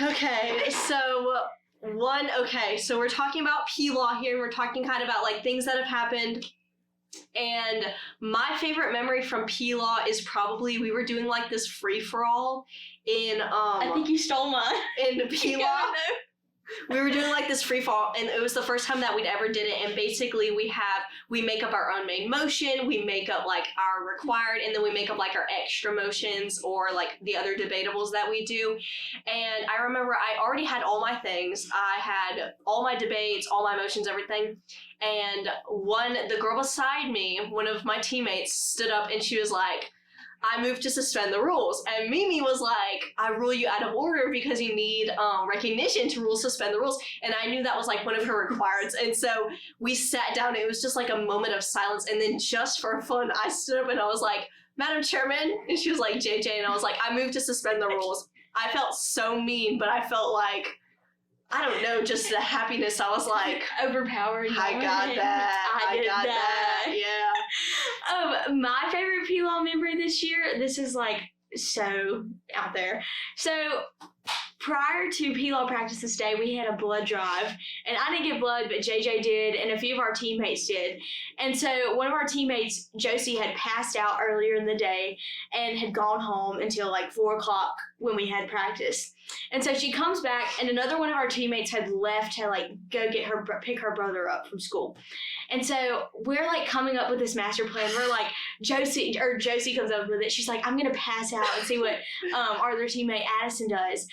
Okay, so we're talking about P-Law here, and we're talking kind of about, like, things that have happened, and my favorite memory from P-Law is probably we were doing, like, this free-for-all in, I think you stole mine. In P-Law. We were doing, like, this free-fall, and it was the first time that we'd ever did it, and basically we make up our own main motion, we make up, like, our required, and then we make up, like, our extra motions, or, like, the other debatables that we do, and I remember I already had all my things. I had all my debates, all my motions, everything, and the girl beside me, one of my teammates, stood up, and she was like, I moved to suspend the rules. And Mimi was like, I rule you out of order because you need recognition to suspend the rules. And I knew that was like one of her requirements. And so we sat down. It was just like a moment of silence. And then just for fun, I stood up and I was like, Madam Chairman. And she was like, JJ. And I was like, I moved to suspend the rules. I felt so mean, but I felt like, I don't know, just the happiness. I was like, overpowered. I got that. I got that. Yeah. My favorite P-Law memory this year, this is like so out there. So prior to P-Law practice this day, we had a blood drive, and I didn't get blood, but JJ did, and a few of our teammates did. And so one of our teammates, Josie, had passed out earlier in the day and had gone home until like 4 o'clock when we had practice. And so she comes back, and another one of our teammates had left to like go pick her brother up from school. And so we're like coming up with this master plan. We're like, Josie comes up with it. She's like, I'm gonna pass out and see what our other teammate Addison does.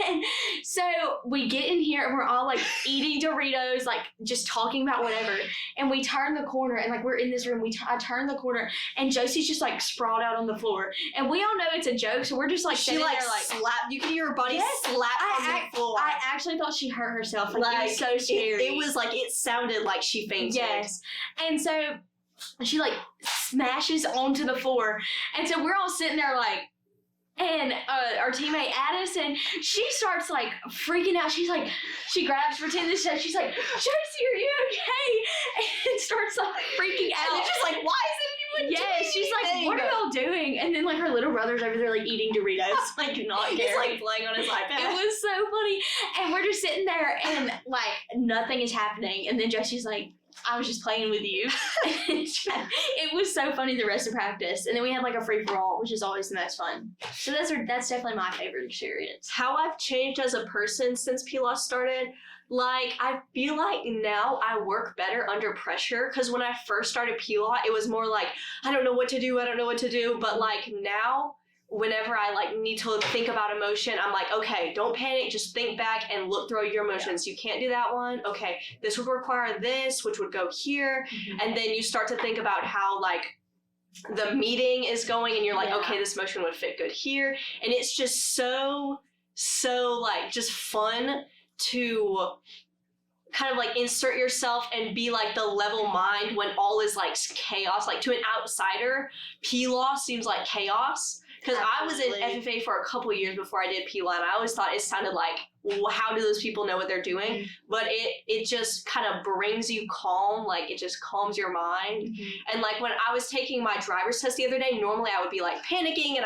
And so we get in here and we're all like eating Doritos, like just talking about whatever. And we turn the corner, and like we're in this room. I turn the corner, and Josie's just like sprawled out on the floor. And we all know it's a joke, so we're just like she like there, like slapped. You can hear her body slap on the floor. I actually thought she hurt herself. Like it was so scary. It was like it sounded like she fainted. Yes, and so she like smashes onto the floor, and so we're all sitting there like. And our teammate Addison, she starts like freaking out. She's like, she grabs for Tim. She's like, Josie, are you okay? And starts like freaking out. And she's like, why isn't anyone doing she's like, what are y'all doing? And then like her little brother's over there like eating Doritos, like not caring. He's like playing on his iPad. It was so funny. And we're just sitting there and like nothing is happening. And then Josie's like, I was just playing with you. It was so funny the rest of practice. And then we had like a free-for-all, which is always the most fun. So that's definitely my favorite experience. How I've changed as a person since P-Law started, like I feel like now I work better under pressure. Because when I first started P-Law, it was more like, I don't know what to do. But like now, whenever I like need to think about emotion, I'm like, okay, don't panic, just think back and look through your emotions. You can't do that one. Okay, this would require this, which would go here. Mm-hmm. And then you start to think about how like the meeting is going, and you're like, okay, this motion would fit good here. And it's just so like just fun to kind of like insert yourself and be like the level mind when all is like chaos. Like to an outsider, P-Law seems like chaos. Because I was in FFA for a couple years before I did P-Law, and I always thought it sounded like, well, how do those people know what they're doing? Mm-hmm. But it just kind of brings you calm, like it just calms your mind. Mm-hmm. And like when I was taking my driver's test the other day, normally I would be like panicking, and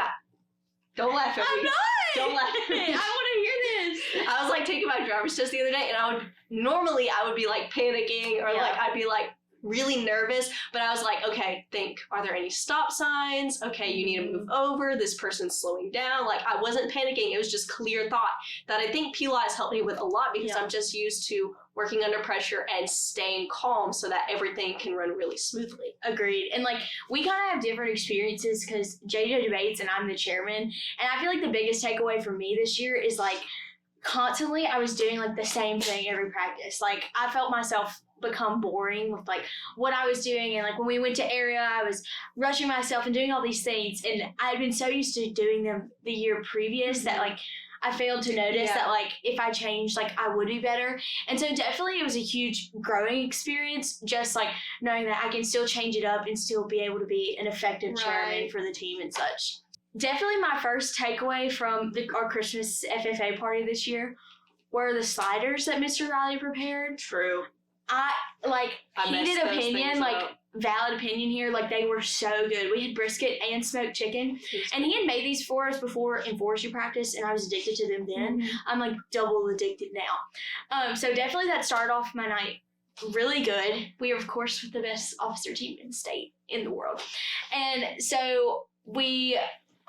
don't laugh at me. I'm not! Don't laugh at me. I want to hear this. I was like taking my driver's test the other day, and I would be like panicking, or like I'd be like really nervous, but I was like, okay, are there any stop signs? Okay, you need to move over, this person's slowing down. Like I wasn't panicking, it was just clear thought that I think P-Law has helped me with a lot, because I'm just used to working under pressure and staying calm so that everything can run really smoothly. Agreed. And like we kind of have different experiences because JJ debates and I'm the chairman, and I feel like the biggest takeaway for me this year is like constantly I was doing like the same thing every practice. Like I felt myself become boring with like what I was doing, and like when we went to area I was rushing myself and doing all these things, and I had been so used to doing them the year previous that like I failed to notice that like if I changed, like I would be better. And so definitely it was a huge growing experience, just like knowing that I can still change it up and still be able to be an effective chairman for the team and such. Definitely my first takeaway from our Christmas FFA party this year were the sliders that Mr. Riley prepared. True. Heated opinion, like, valid opinion here, like they were so good. We had brisket and smoked chicken, and he had made these for us before in forestry practice, and I was addicted to them then. I'm like double addicted now. So definitely that started off my night really good. We are of course with the best officer team in the state, in the world, and so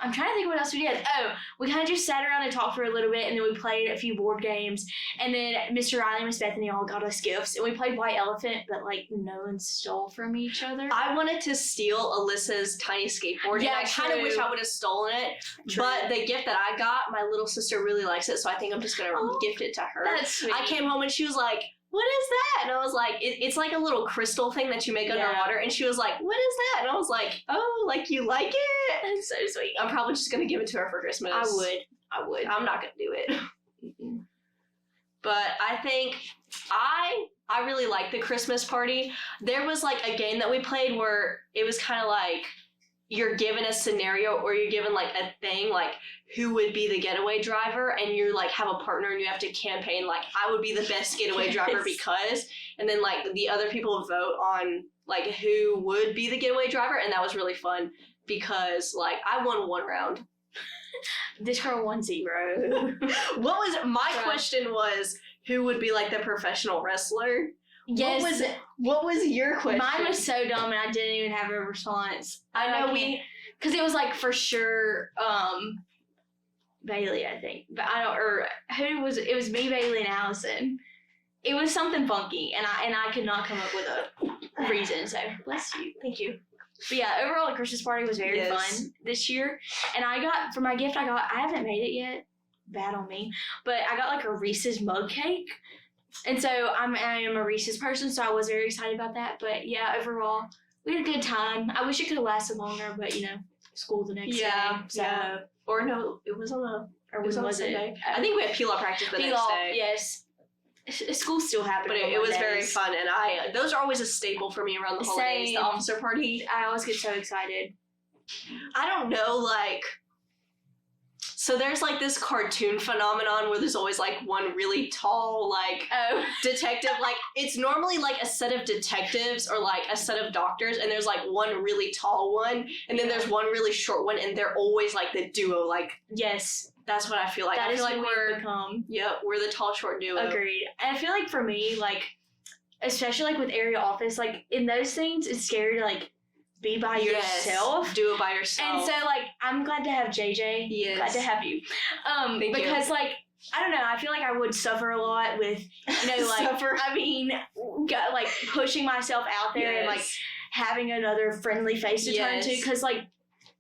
I'm trying to think what else we did. Oh, we kind of just sat around and talked for a little bit, and then we played a few board games. And then Mr. Riley and Miss Bethany all got us gifts, and we played White Elephant, but like no one stole from each other. I wanted to steal Alyssa's tiny skateboard, and I kind of wish I would have stolen it. True. But the gift that I got, my little sister really likes it, so I think I'm just gonna gift it to her. That's sweet. I came home and she was like, "What is that?" And I was like, "It's like a little crystal thing that you make underwater." And she was like, "What is that?" And I was like, "Oh, like you like it?" That's so sweet. I'm probably just gonna give it to her for Christmas. I would. I'm not gonna do it. But I think I really like the Christmas party. There was like a game that we played where it was kind of like you're given a scenario, or you're given like a thing, like who would be the getaway driver, and you like have a partner and you have to campaign like I would be the best getaway driver because, and then like the other people vote on like who would be the getaway driver, and that was really fun because like I won one round. This girl won 0. What was my question was who would be like the professional wrestler? Yes. What was your question? Mine was so dumb, and I didn't even have a response. I know because it was like for sure Bailey, I think, but I don't. Or who was it? Was me, Bailey, and Allison. It was something funky, and I could not come up with a reason. So bless you. Thank you. But yeah, overall the Christmas party was very fun this year, and I got for my gift I haven't made it yet. Bad on me, but I got like a Reese's mug cake. And so I am a Reese's person, so I was very excited about that. But yeah, overall, we had a good time. I wish it could have lasted longer, but you know, school the next day. So. Yeah. Or no, it was on a Sunday. I think we had Peel-Off practice the next day. Yes. School still happened. But it was very fun, and those are always a staple for me around the holidays. The officer party. I always get so excited. I don't know, like. So there's like this cartoon phenomenon where there's always like one really tall like detective. Like it's normally like a set of detectives or like a set of doctors, and there's like one really tall one, and then there's one really short one, and they're always like the duo. Like yes, that's what I feel like. I feel like we're become. Yep, we're the tall short duo. Agreed. And I feel like for me, like especially like with area office, like in those things, it's scary to like be by yourself. Do it by yourself. And so, like, I'm glad to have JJ. Yes. Glad to have you. Thank because, you. like, I don't know, I feel like I would suffer a lot with, you know, like, I mean, like, pushing myself out there and, like, having another friendly face to turn to. Because, like,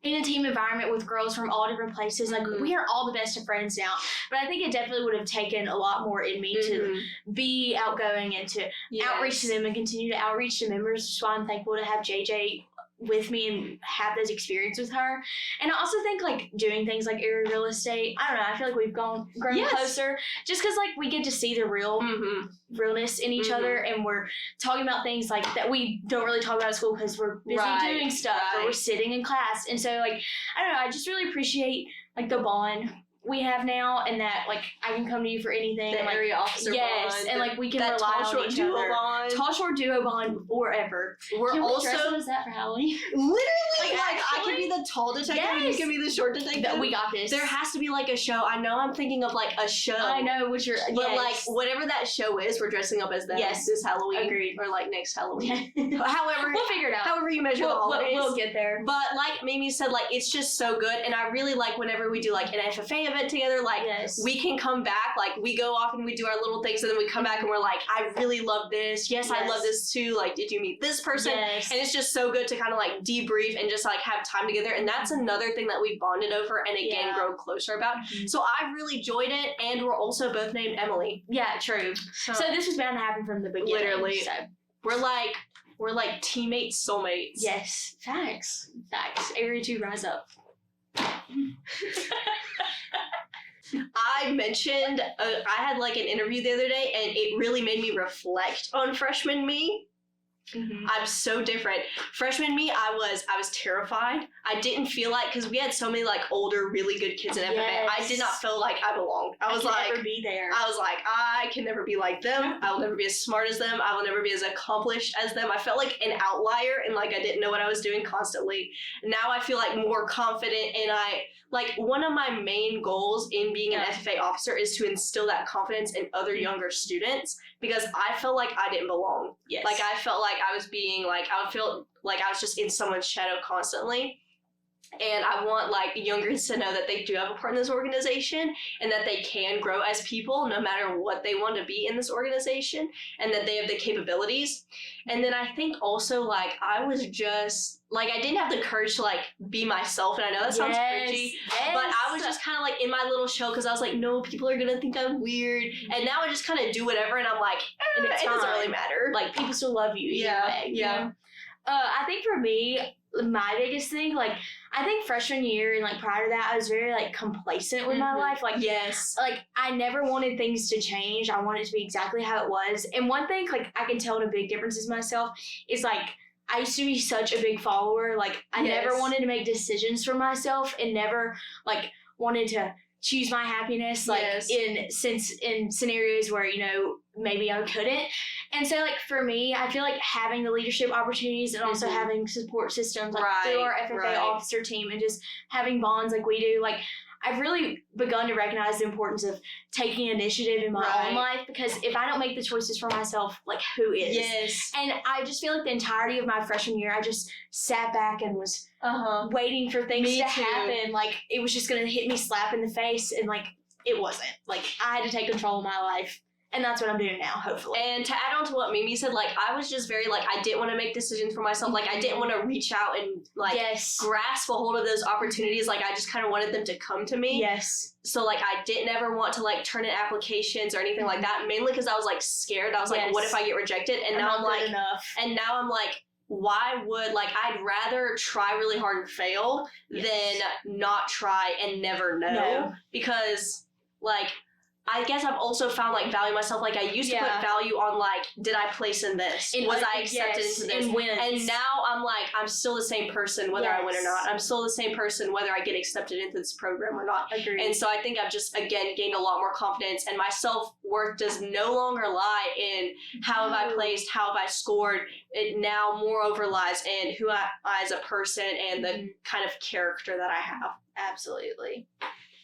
in a team environment with girls from all different places, like, we are all the best of friends now. But I think it definitely would have taken a lot more in me to be outgoing and to outreach to them and continue to outreach to members. So I'm thankful to have JJ with me and have those experiences with her. And I also think like doing things like area real estate, I don't know, I feel like we've grown closer just because like we get to see the realness in each other, and we're talking about things like that we don't really talk about at school because we're busy doing stuff or we're sitting in class. And so like I don't know, I just really appreciate like the bond we have now, and that like I can come to you for anything. The area officer bond. And like we can rely on each other. Bond. Tall short duo bond forever. We're can also we dress up as that for Halloween? Literally, like actually? I can be the tall detective and you can be the short detective. We got this. There has to be like a show. I know I'm thinking of like a show. I know which you're. But like whatever that show is, we're dressing up as that. Yes, this Halloween. Agreed. Or like next Halloween. However, we'll figure it out. However you measure the holidays. We'll get there. But like Mimi said, like it's just so good, and I really like whenever we do like an FFA event together. Like we can come back, like we go off and we do our little things, and then we come back and we're like, I really love this. Yes, I love this too. Like, did you meet this person? Yes. And it's just so good to kind of like debrief and just like have time together. And that's another thing that we bonded over and again grow closer about. So I really enjoyed it, and we're also both named Emily. Yeah, true. So this was bound to happen from the beginning. Literally. So we're like teammates, soulmates. Yes. Facts. Area 2 rise up. I mentioned I had like an interview the other day, and it really made me reflect on freshman me. I'm so different. Freshman me, I was terrified. I didn't feel like, because we had so many like older, really good kids in FFA. Yes. I did not feel like I belonged. I was like, never be there. I was like, I can never be like them. I will never be as smart as them. I will never be as accomplished as them. I felt like an outlier and like I didn't know what I was doing constantly. Now I feel like more confident, and like one of my main goals in being an FFA officer is to instill that confidence in other younger students, because I felt like I didn't belong. Yes. Like I felt like I was being like, I would feel like I was just in someone's shadow constantly. And I want like younger kids to know that they do have a part in this organization, and that they can grow as people no matter what they want to be in this organization, and that they have the capabilities. And then I think also like I was just like, I didn't have the courage to like be myself, and I know that sounds cringy, but I was just kind of like in my little shell, because I was like, no, people are gonna think I'm weird. And now I just kind of do whatever, and I'm like, And it doesn't really matter. Like, people still love you either way. You know? I think for me, my biggest thing, like, I think freshman year and like prior to that, I was very like complacent with my life. Like, like I never wanted things to change. I wanted it to be exactly how it was. And one thing, like, I can tell the big differences myself is like, I used to be such a big follower. Like, I never wanted to make decisions for myself, and never like wanted to choose my happiness, like in scenarios where, you know, maybe I couldn't. And so like for me, I feel like having the leadership opportunities and also having support systems like through our FFA officer team, and just having bonds like we do, like I've really begun to recognize the importance of taking initiative in my own life, because if I don't make the choices for myself, like who is? And I just feel like the entirety of my freshman year, I just sat back and was waiting for things to happen. Like it was just going to hit me slap in the face, and like it wasn't. Like I had to take control of my life. And that's what I'm doing now, hopefully. And to add on to what Mimi said, like, I was just very, like, I didn't want to make decisions for myself. Like, I didn't want to reach out and, like, grasp a hold of those opportunities. Like, I just kind of wanted them to come to me. So, like, I didn't ever want to, like, turn in applications or anything like that, mainly because I was, like, scared. I was like, what if I get rejected? And now I'm like, why would, like, I'd rather try really hard and fail than not try and never know. Because, like, I guess I've also found, like, value myself. Like, I used to put value on, like, did I place in this? Was I accepted into this? And now I'm like, I'm still the same person whether I win or not. I'm still the same person whether I get accepted into this program or not. And so I think I've just, again, gained a lot more confidence, and my self-worth does no longer lie in how have I placed, how have I scored. It now moreover lies in who I as a person and the kind of character that I have. Absolutely.